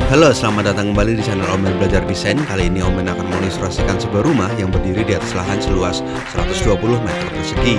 Halo, selamat datang kembali di channel Om Ben Belajar Desain. Kali ini Om Ben akan mengilustrasikan sebuah rumah yang berdiri di atas lahan seluas 120 meter persegi.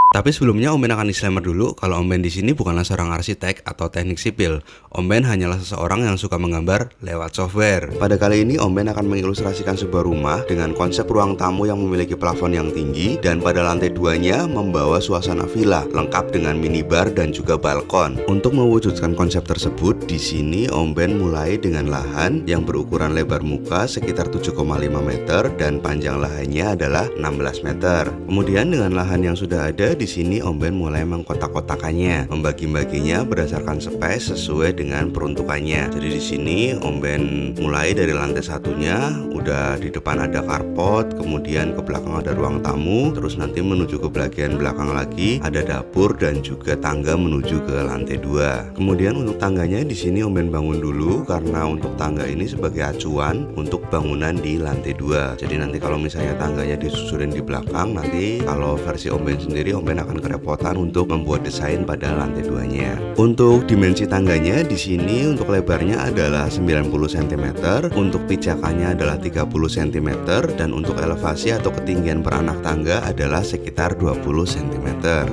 Tapi sebelumnya Om Ben akan disclaimer dulu kalau Om Ben di sini bukanlah seorang arsitek atau teknik sipil. Om Ben hanyalah seseorang yang suka menggambar lewat software. Pada kali ini Om Ben akan mengilustrasikan sebuah rumah dengan konsep ruang tamu yang memiliki plafon yang tinggi dan pada lantai 2-nya membawa suasana villa lengkap dengan minibar dan juga balkon. Untuk mewujudkan konsep tersebut, di sini Om Ben mulai dengan lahan yang berukuran lebar muka sekitar 7,5 meter dan panjang lahannya adalah 16 meter. Kemudian dengan lahan yang sudah ada, di sini Om Ben mulai mengkotak-kotakannya, membagi-baginya berdasarkan space sesuai dengan peruntukannya. Jadi di sini Om Ben mulai dari lantai satunya, udah di depan ada carport, kemudian ke belakang ada ruang tamu, terus nanti menuju ke bagian belakang lagi ada dapur dan juga tangga menuju ke lantai 2. Kemudian untuk tangganya di sini Om Ben bangun dulu karena untuk tangga ini sebagai acuan untuk bangunan di lantai 2. Jadi nanti kalau misalnya tangganya disusurin di belakang, nanti kalau versi Om Ben sendiri Om Ben akan kerepotan untuk membuat desain pada lantai 2-nya. Untuk dimensi tangganya di sini untuk lebarnya adalah 90 cm, untuk pijakannya adalah 30 cm dan untuk elevasi atau ketinggian per anak tangga adalah sekitar 20 cm.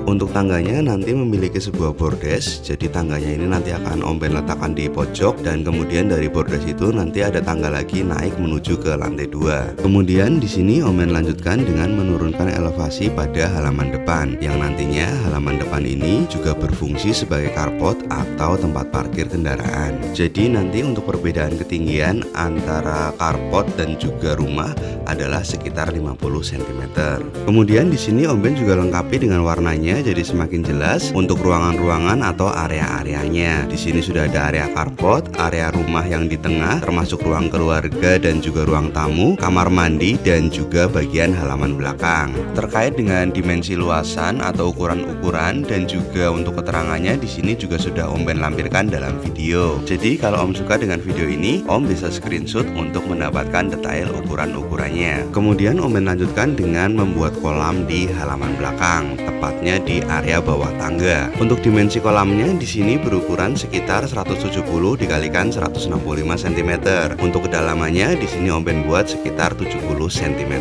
Untuk tangganya nanti memiliki sebuah bordes, jadi tangganya ini nanti akan Om Ben letakkan di pojok dan kemudian dari bordes itu nanti ada tangga lagi naik menuju ke lantai 2. Kemudian di sini Om Ben lanjutkan dengan menurunkan elevasi pada halaman depan, yang nantinya halaman depan ini juga berfungsi sebagai carport atau tempat parkir kendaraan. Jadi nanti untuk perbedaan ketinggian antara carport dan juga rumah adalah sekitar 50 cm. Kemudian di sini Om Ben juga lengkapi dengan warnanya jadi semakin jelas untuk ruangan-ruangan atau area-areanya. Di sini sudah ada area carport, area rumah yang di tengah termasuk ruang keluarga dan juga ruang tamu, kamar mandi dan juga bagian halaman belakang. Terkait dengan dimensi luasan atau ukuran-ukuran dan juga untuk keterangannya di sini juga sudah Om Ben lampirkan dalam video. Jadi kalau Om suka dengan video ini, Om bisa screenshot untuk mendapatkan detail ukuran-ukurannya. Kemudian Om Ben lanjutkan dengan membuat kolam di halaman belakang, tepatnya di area bawah tangga. Untuk dimensi kolamnya di sini berukuran sekitar 170 dikalikan 165 cm. Untuk kedalamannya di sini Om Ben buat sekitar 70 cm.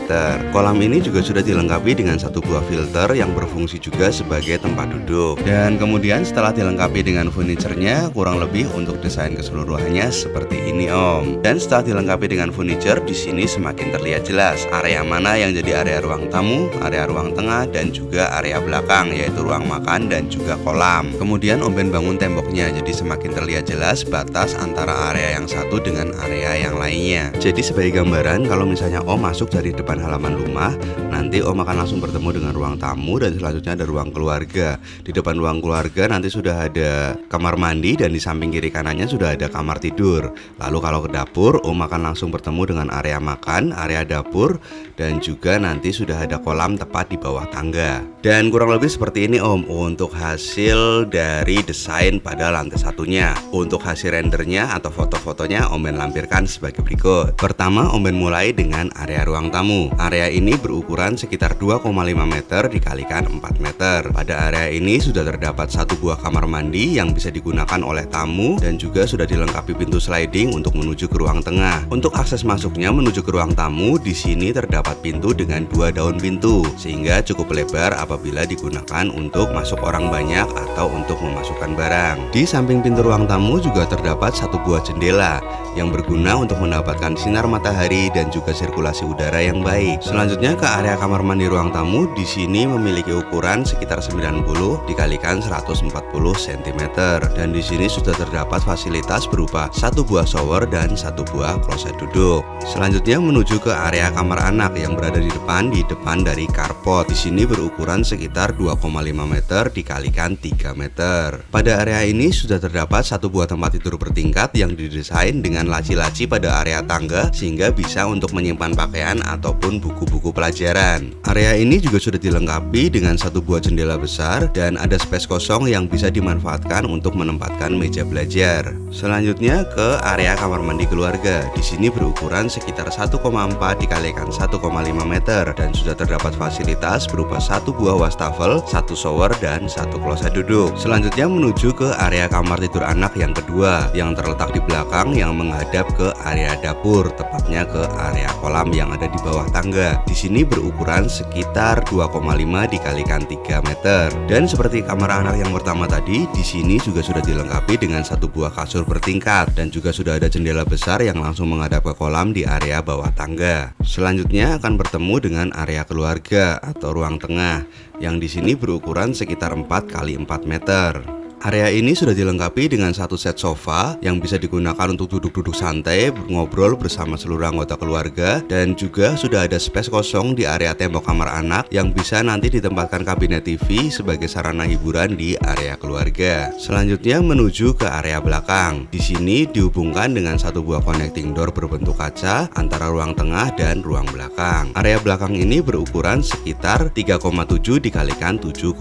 Kolam ini juga sudah dilengkapi dengan satu buah filter yang berfungsi juga sebagai tempat duduk. Dan kemudian setelah dilengkapi dengan furniturnya, kurang lebih untuk desain keseluruhannya seperti ini Om. Dan setelah dilengkapi dengan furniture, di sini semakin terlihat jelas area mana yang jadi area ruang tamu, area ruang tengah dan juga area belakang yaitu ruang makan dan juga kolam. Kemudian Om Ben bangun temboknya jadi semakin terlihat jelas batas antara area yang satu dengan area yang lainnya. Jadi sebagai gambaran, kalau misalnya Om masuk dari depan halaman rumah, nanti Om akan langsung bertemu dengan ruang tamu dan selanjutnya ada ruang keluarga. Di depan ruang keluarga nanti sudah ada kamar mandi dan di samping kiri kanannya sudah ada kamar tidur. Lalu kalau ke dapur, Om akan langsung bertemu dengan area makan, area dapur dan juga nanti sudah ada kolam tepat di bawah tangga. Dan kurang lebih seperti ini Om untuk hasil dari desain pada lantai satunya. Untuk hasil rendernya atau foto-fotonya Om Ben lampirkan sebagai berikut. Pertama Om Ben mulai dengan area ruang tamu. Area ini berukuran sekitar 2,5 meter dikalikan 4 meter. Pada area ini sudah terdapat satu buah kamar mandi yang bisa digunakan oleh tamu dan juga sudah dilengkapi pintu sliding untuk menuju ke ruang tengah. Untuk akses masuknya menuju ke ruang tamu, di sini terdapat pintu dengan 2 daun pintu sehingga cukup lebar apabila digunakan untuk masuk orang banyak atau untuk memasukkan barang. Di samping pintu ruang tamu juga terdapat satu buah jendela yang berguna untuk mendapatkan sinar matahari dan juga sirkulasi udara yang baik. Selanjutnya ke area kamar mandi ruang tamu, di sini memiliki ukuran sekitar 90 dikalikan 140 cm dan di sini sudah terdapat fasilitas berupa satu buah shower dan satu buah kloset duduk. Selanjutnya menuju ke area kamar anak yang berada di depan dari carport. Di sini berukuran sekitar 2,5 meter dikalikan 3 meter. Pada area ini sudah terdapat satu buah tempat tidur bertingkat yang didesain dengan dengan laci-laci pada area tangga sehingga bisa untuk menyimpan pakaian ataupun buku-buku pelajaran. Area ini juga sudah dilengkapi dengan satu buah jendela besar dan ada space kosong yang bisa dimanfaatkan untuk menempatkan meja belajar. Selanjutnya ke area kamar mandi keluarga. Di sini berukuran sekitar 1,4 dikalikan 1,5 meter dan sudah terdapat fasilitas berupa satu buah wastafel, satu shower dan satu kloset duduk. Selanjutnya menuju ke area kamar tidur anak yang kedua yang terletak di belakang yang menghadap ke area dapur, tepatnya ke area kolam yang ada di bawah tangga. Di sini berukuran sekitar 2,5 dikalikan 3 meter. Dan seperti kamar anak yang pertama tadi, di sini juga sudah dilengkapi dengan satu buah kasur bertingkat dan juga sudah ada jendela besar yang langsung menghadap ke kolam di area bawah tangga. Selanjutnya akan bertemu dengan area keluarga atau ruang tengah yang di sini berukuran sekitar 4 kali 4 meter. Area ini sudah dilengkapi dengan satu set sofa yang bisa digunakan untuk duduk-duduk santai, ngobrol bersama seluruh anggota keluarga, dan juga sudah ada space kosong di area tembok kamar anak yang bisa nanti ditempatkan kabinet TV sebagai sarana hiburan di area keluarga. Selanjutnya menuju ke area belakang. Di sini dihubungkan dengan satu buah connecting door berbentuk kaca antara ruang tengah dan ruang belakang. Area belakang ini berukuran sekitar 3,7 dikalikan 7,2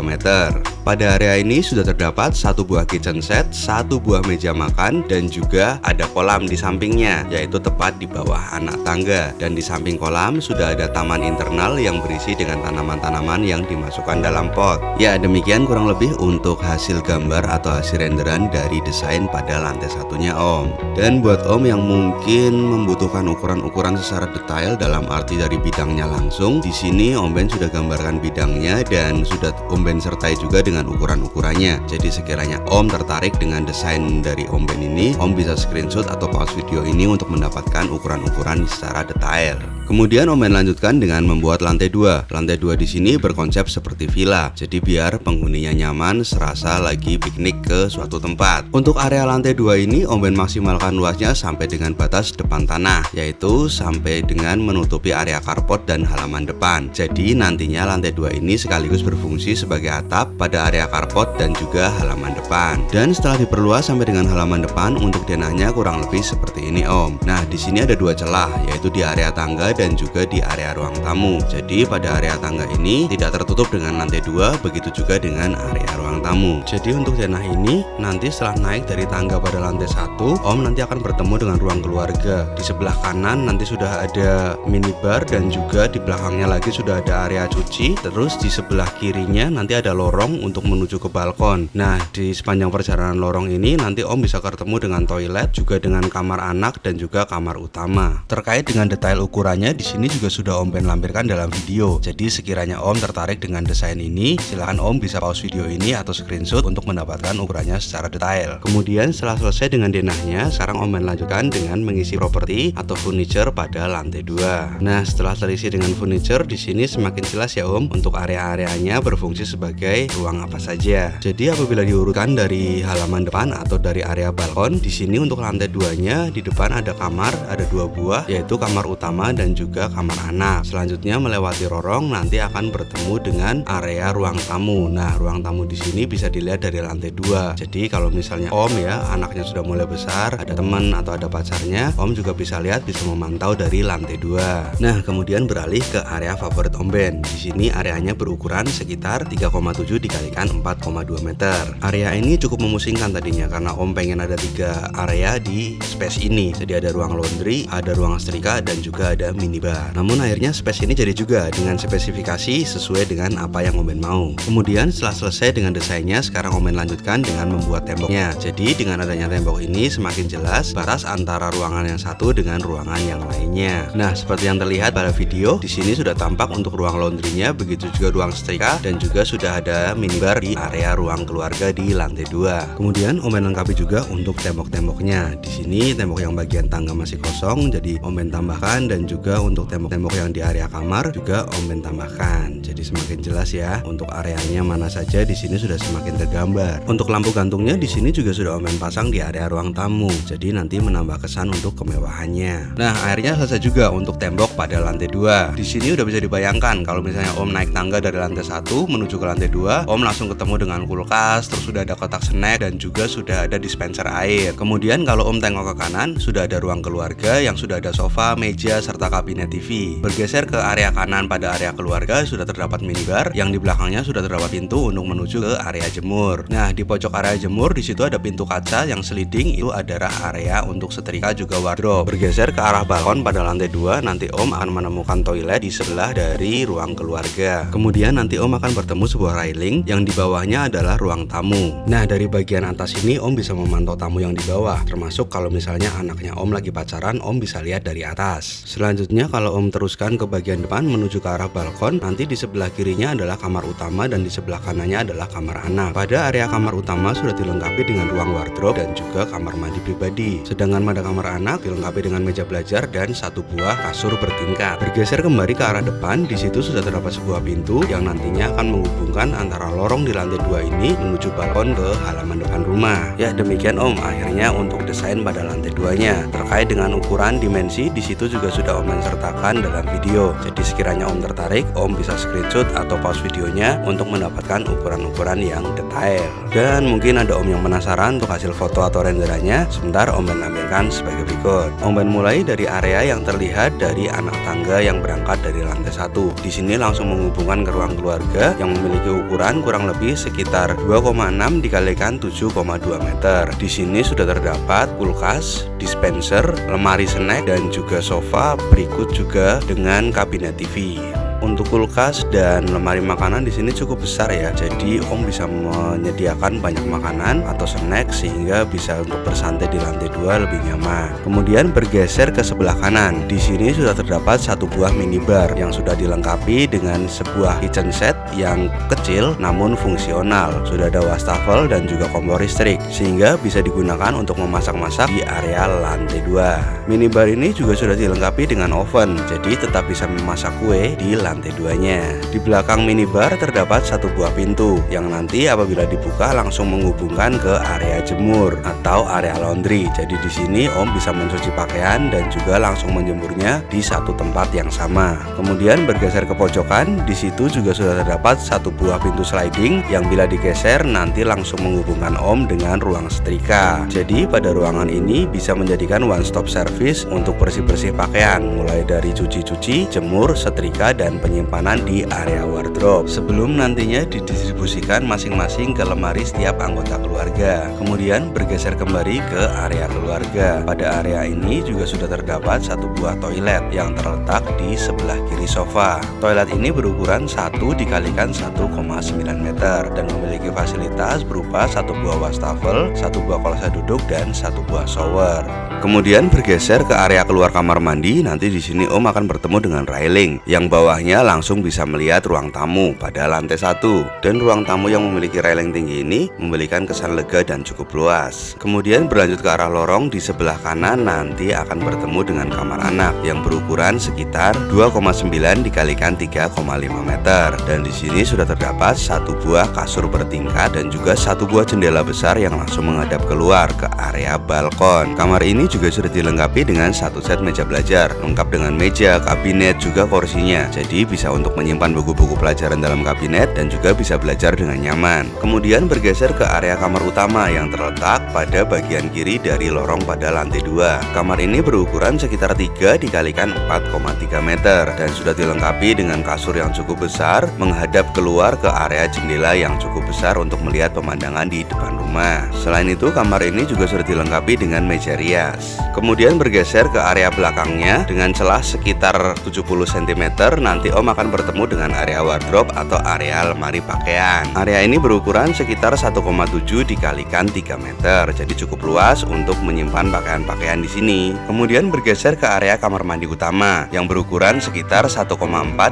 meter. Pada area ini sudah terdapat satu buah kitchen set, satu buah meja makan, dan juga ada kolam di sampingnya, yaitu tepat di bawah anak tangga. Dan di samping kolam sudah ada taman internal yang berisi dengan tanaman-tanaman yang dimasukkan dalam pot. Ya, demikian kurang lebih untuk hasil gambar atau hasil renderan dari desain pada lantai satunya Om. Dan buat Om yang mungkin membutuhkan ukuran-ukuran secara detail dalam arti dari bidangnya langsung, di sini Om Ben sudah gambarkan bidangnya dan sudah Om Ben sertai juga dengan ukuran-ukurannya. Jadi sekiranya Om tertarik dengan desain dari Om Ben ini, Om bisa screenshot atau pause video ini untuk mendapatkan ukuran-ukuran secara detail. Kemudian Om Ben lanjutkan dengan membuat lantai 2. Lantai 2 di sini berkonsep seperti villa. Jadi biar penghuninya nyaman serasa lagi piknik ke suatu tempat. Untuk area lantai 2 ini Om Ben maksimalkan luasnya sampai dengan batas depan tanah, yaitu sampai dengan menutupi area carport dan halaman depan. Jadi nantinya lantai 2 ini sekaligus berfungsi sebagai atap pada area carport dan juga halaman depan. Dan setelah diperluas sampai dengan halaman depan, untuk denahnya kurang lebih seperti ini Om. Nah, di sini ada dua celah, yaitu di area tangga dan juga di area ruang tamu. Jadi pada area tangga ini tidak tertutup dengan lantai 2, begitu juga dengan area ruang tamu. Jadi untuk denah ini nanti setelah naik dari tangga pada lantai 1, Om nanti akan bertemu dengan ruang keluarga. Di sebelah kanan nanti sudah ada minibar dan juga di belakangnya lagi sudah ada area cuci. Terus di sebelah kirinya nanti ada lorong untuk menuju ke balkon. Nah, di sepanjang perjalanan lorong ini nanti Om bisa ketemu dengan toilet, juga dengan kamar anak dan juga kamar utama. Terkait dengan detail ukurannya di sini juga sudah Om Ben lampirkan dalam video. Jadi sekiranya Om tertarik dengan desain ini, silahkan Om bisa pause video ini atau screenshot untuk mendapatkan ukurannya secara detail. Kemudian setelah selesai dengan denahnya, sekarang Om Ben lanjutkan dengan mengisi properti atau furniture pada lantai 2. Nah, setelah terisi dengan furniture, di sini semakin jelas ya Om untuk area-areanya berfungsi sebagai ruang apa saja. Jadi apabila diurutkan dari halaman depan atau dari area balkon, di sini untuk lantai 2-nya di depan ada kamar, ada 2 buah, yaitu kamar utama dan juga kamar anak. Selanjutnya melewati lorong nanti akan bertemu dengan area ruang tamu. Nah, ruang tamu di sini bisa dilihat dari lantai 2. Jadi kalau misalnya Om ya anaknya sudah mulai besar, ada teman atau ada pacarnya, Om juga bisa lihat, bisa memantau dari lantai 2. Nah, kemudian beralih ke area favorit Om Ben. Di sini areanya berukuran sekitar 3,7 dikalikan 4,2 meter. Area ini cukup memusingkan tadinya karena Om pengen ada 3 area di space ini. Jadi ada ruang laundry, ada ruang setrika dan juga ada minibar. Namun akhirnya space ini jadi juga dengan spesifikasi sesuai dengan apa yang Om Ben mau. Kemudian setelah selesai dengan desainnya, sekarang Om Ben lanjutkan dengan membuat temboknya. Jadi dengan adanya tembok ini semakin jelas batas antara ruangan yang satu dengan ruangan yang lainnya. Nah, seperti yang terlihat pada video, di sini sudah tampak untuk ruang laundrynya, begitu juga ruang setrika dan juga sudah ada minibar di area ruang keluarga di lantai 2. Kemudian Om Ben lengkapi juga untuk tembok-temboknya. Di sini tembok yang bagian tangga masih kosong, jadi Om Ben tambahkan, dan juga untuk tembok-tembok yang di area kamar juga Om Ben tambahkan. Jadi semakin jelas ya untuk areanya mana saja, di sini sudah semakin tergambar. Untuk lampu gantungnya di sini juga sudah Om Ben pasang di area ruang tamu. Jadi nanti menambah kesan untuk kemewahannya. Nah, akhirnya selesai juga untuk tembok pada lantai 2. Di sini udah bisa dibayangkan kalau misalnya Om naik tangga dari lantai 1 menuju ke lantai 2, Om langsung ketemu dengan kulkas, kulkas, terus sudah ada kotak snack, dan juga sudah ada dispenser air. Kemudian kalau Om tengok ke kanan, sudah ada ruang keluarga yang sudah ada sofa, meja, serta kabinet TV. Bergeser ke area kanan, pada area keluarga sudah terdapat minibar yang di belakangnya sudah terdapat pintu untuk menuju ke area jemur. Nah, di pojok area jemur di situ ada pintu kaca yang sliding, itu adalah area untuk setrika juga wardrobe. Bergeser ke arah balkon pada lantai 2, nanti Om akan menemukan toilet di sebelah dari ruang keluarga. Kemudian nanti Om akan bertemu sebuah railing yang di bawahnya adalah ruang tamu. Nah, dari bagian atas ini Om bisa memantau tamu yang di bawah, termasuk kalau misalnya anaknya Om lagi pacaran, Om bisa lihat dari atas. Selanjutnya kalau Om teruskan ke bagian depan menuju ke arah balkon, nanti di sebelah kirinya adalah kamar utama dan di sebelah kanannya adalah kamar anak. Pada area kamar utama sudah dilengkapi dengan ruang wardrobe dan juga kamar mandi pribadi. Sedangkan pada kamar anak dilengkapi dengan meja belajar dan satu buah kasur bertingkat. Bergeser kembali ke arah depan, di situ sudah terdapat sebuah pintu yang nantinya akan menghubungkan antara lorong di lantai 2 ini menuju balkon ke halaman depan rumah. Ya, demikian Om akhirnya untuk desain pada lantai 2-nya. Terkait dengan ukuran dimensi, di situ juga sudah Om sertakan dalam video. Jadi sekiranya Om tertarik, Om bisa screenshot atau pause videonya untuk mendapatkan ukuran-ukuran yang detail. Dan mungkin ada Om yang penasaran untuk hasil foto atau renderannya. Sebentar Om Ben ambilkan sebagai berikut. Om Ben mulai dari area yang terlihat dari anak tangga yang berangkat dari lantai 1. Di sini langsung menghubungkan ke ruang keluarga yang memiliki ukuran kurang lebih sekitar 2,6 dikalikan 7,2 meter. Di sini sudah terdapat kulkas, dispenser, lemari snack, dan juga sofa, berikut juga dengan kabinet TV. Untuk kulkas dan lemari makanan di sini cukup besar ya, jadi Om bisa menyediakan banyak makanan atau snack sehingga bisa untuk bersantai di lantai 2 lebih nyaman. Kemudian bergeser ke sebelah kanan, di sini sudah terdapat satu buah minibar yang sudah dilengkapi dengan sebuah kitchen set yang kecil namun fungsional. Sudah ada wastafel dan juga kompor listrik sehingga bisa digunakan untuk memasak-masak di area lantai 2. Minibar ini juga sudah dilengkapi dengan oven, jadi tetap bisa memasak kue di lantai 2-nya. Di belakang minibar terdapat satu buah pintu yang nanti apabila dibuka langsung menghubungkan ke area jemur atau area laundry. Jadi di sini Om bisa mencuci pakaian dan juga langsung menjemurnya di satu tempat yang sama. Kemudian bergeser ke pojokan, di situ juga sudah terdapat satu buah pintu sliding yang bila digeser nanti langsung menghubungkan Om dengan ruang setrika. Jadi pada ruangan ini bisa menjadikan one stop service untuk bersih-bersih pakaian, mulai dari cuci-cuci, jemur, setrika, dan penyimpanan di area wardrobe sebelum nantinya didistribusikan masing-masing ke lemari setiap anggota keluarga. Kemudian bergeser kembali ke area keluarga. Pada area ini juga sudah terdapat satu buah toilet yang terletak di sebelah kiri sofa. Toilet ini berukuran 1 dikalikan 1,9 meter dan memiliki fasilitas berupa satu buah wastafel, satu buah kolase duduk, dan satu buah shower. Kemudian bergeser ke area keluar kamar mandi. Nanti di sini Om akan bertemu dengan railing yang bawahnya langsung bisa melihat ruang tamu pada lantai 1. Dan ruang tamu yang memiliki railing tinggi ini memberikan kesan lega dan cukup luas. Kemudian berlanjut ke arah lorong, di sebelah kanan nanti akan bertemu dengan kamar anak yang berukuran sekitar 2,9 dikalikan 3,5 meter. Dan di sini sudah terdapat satu buah kasur bertingkat dan juga satu buah jendela besar yang langsung menghadap keluar ke area balkon. Kamar ini juga sudah dilengkapi dengan satu set meja belajar, lengkap dengan meja, kabinet, juga kursinya. Jadi bisa untuk menyimpan buku-buku pelajaran dalam kabinet dan juga bisa belajar dengan nyaman. Kemudian bergeser ke area kamar utama yang terletak pada bagian kiri dari lorong pada lantai 2. Kamar ini berukuran sekitar 3 dikalikan 4,3 meter dan sudah dilengkapi dengan kasur yang cukup besar menghadap keluar ke area jendela yang cukup besar untuk melihat pemandangan di depan rumah. Selain itu, kamar ini juga sudah dilengkapi dengan meja rias. Kemudian bergeser ke area belakangnya dengan celah sekitar 70 cm, nanti Om akan bertemu dengan area wardrobe atau area lemari pakaian. Area ini berukuran sekitar 1,7 dikalikan 3 meter, jadi cukup luas untuk menyimpan pakaian-pakaian di sini. Kemudian bergeser ke area kamar mandi utama yang berukuran sekitar 1,4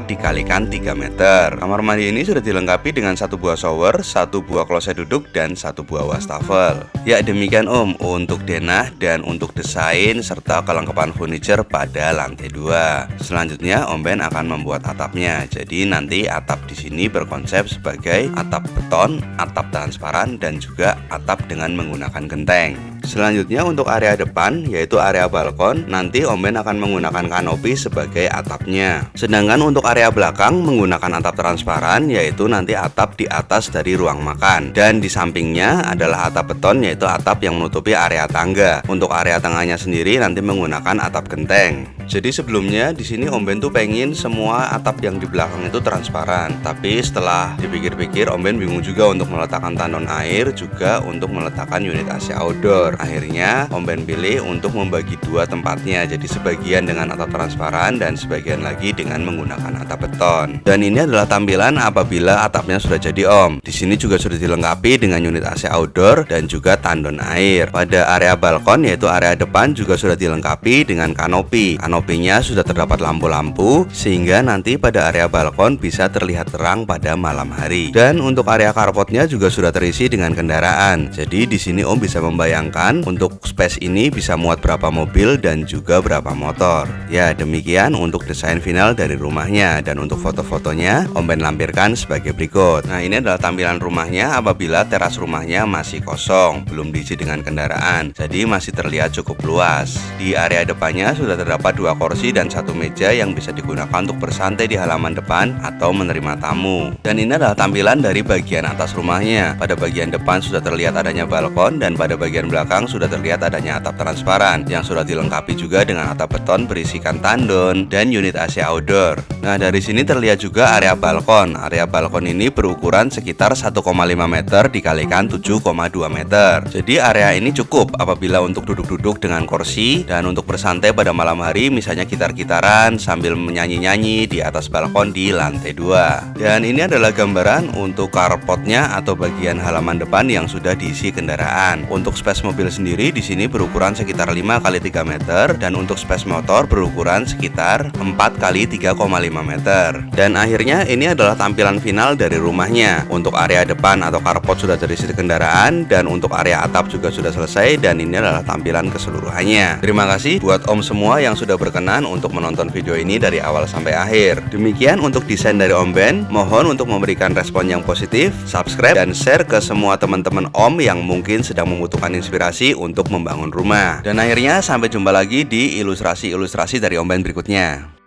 dikalikan 3 meter. Kamar mandi ini sudah dilengkapi dengan satu buah shower, satu buah kloset duduk, dan satu buah wastafel. Ya, demikian Om untuk denah dan untuk desain serta kelengkapan furniture pada lantai 2. Selanjutnya Om Ben akan membuat atapnya. Jadi nanti atap di sini berkonsep sebagai atap beton, atap transparan, dan juga atap dengan menggunakan genteng. Selanjutnya untuk area depan, yaitu area balkon, nanti Om Ben akan menggunakan kanopi sebagai atapnya. Sedangkan untuk area belakang menggunakan atap transparan, yaitu nanti atap di atas dari ruang makan. Dan di sampingnya adalah atap beton, yaitu atap yang menutupi area tangga. Untuk area tengahnya sendiri nanti menggunakan atap genteng. Jadi sebelumnya di sini Om Ben tuh pengen semua atap yang di belakang itu transparan. Tapi setelah dipikir-pikir, Om Ben bingung juga untuk meletakkan tandon air, juga untuk meletakkan unit AC outdoor. Akhirnya Om Ben pilih untuk membagi dua tempatnya. Jadi sebagian dengan atap transparan dan sebagian lagi dengan menggunakan atap beton. Dan ini adalah tampilan apabila atapnya sudah jadi Om. Di sini juga sudah dilengkapi dengan unit AC outdoor dan juga tandon air. Pada area balkon, yaitu area depan, juga sudah dilengkapi dengan kanopi. Kanopinya sudah terdapat lampu-lampu sehingga nanti pada area balkon bisa terlihat terang pada malam hari. Dan untuk area carportnya juga sudah terisi dengan kendaraan. Jadi di sini Om bisa membayangkan untuk space ini bisa muat berapa mobil dan juga berapa motor. Ya, demikian untuk desain final dari rumahnya. Dan untuk foto-fotonya Om Ben lampirkan sebagai berikut. Nah, ini adalah tampilan rumahnya apabila teras rumahnya masih kosong, belum diisi dengan kendaraan. Jadi masih terlihat cukup luas. Di area depannya sudah terdapat dua kursi dan satu meja yang bisa digunakan untuk bersantai di halaman depan atau menerima tamu. Dan ini adalah tampilan dari bagian atas rumahnya. Pada bagian depan sudah terlihat adanya balkon dan pada bagian belakang sudah terlihat adanya atap transparan yang sudah dilengkapi juga dengan atap beton berisikan tandon dan unit AC outdoor. Nah, dari sini terlihat juga area balkon. Area balkon ini berukuran sekitar 1,5 meter dikalikan 7,2 meter. Jadi area ini cukup apabila untuk duduk-duduk dengan kursi dan untuk bersantai pada malam hari, misalnya gitar-gitaran sambil menyanyi-nyanyi di atas balkon di lantai 2. Dan ini adalah gambaran untuk carportnya atau bagian halaman depan yang sudah diisi kendaraan. Untuk space mobil sendiri di sini berukuran sekitar 5 x 3 meter dan untuk space motor berukuran sekitar 4 x 3,5 meter. Dan akhirnya ini adalah tampilan final dari rumahnya. Untuk area depan atau carport sudah terisi kendaraan dan untuk area atap juga sudah selesai dan ini adalah tampilan keseluruhannya. Terima kasih buat Om semua yang sudah berkenan untuk menonton video ini dari awal sampai akhir. Demikian untuk desain dari Om Ben. Mohon untuk memberikan respon yang positif, subscribe dan share ke semua teman-teman Om yang mungkin sedang membutuhkan inspirasi untuk membangun rumah. Dan akhirnya sampai jumpa lagi di ilustrasi-ilustrasi dari Om Ben berikutnya.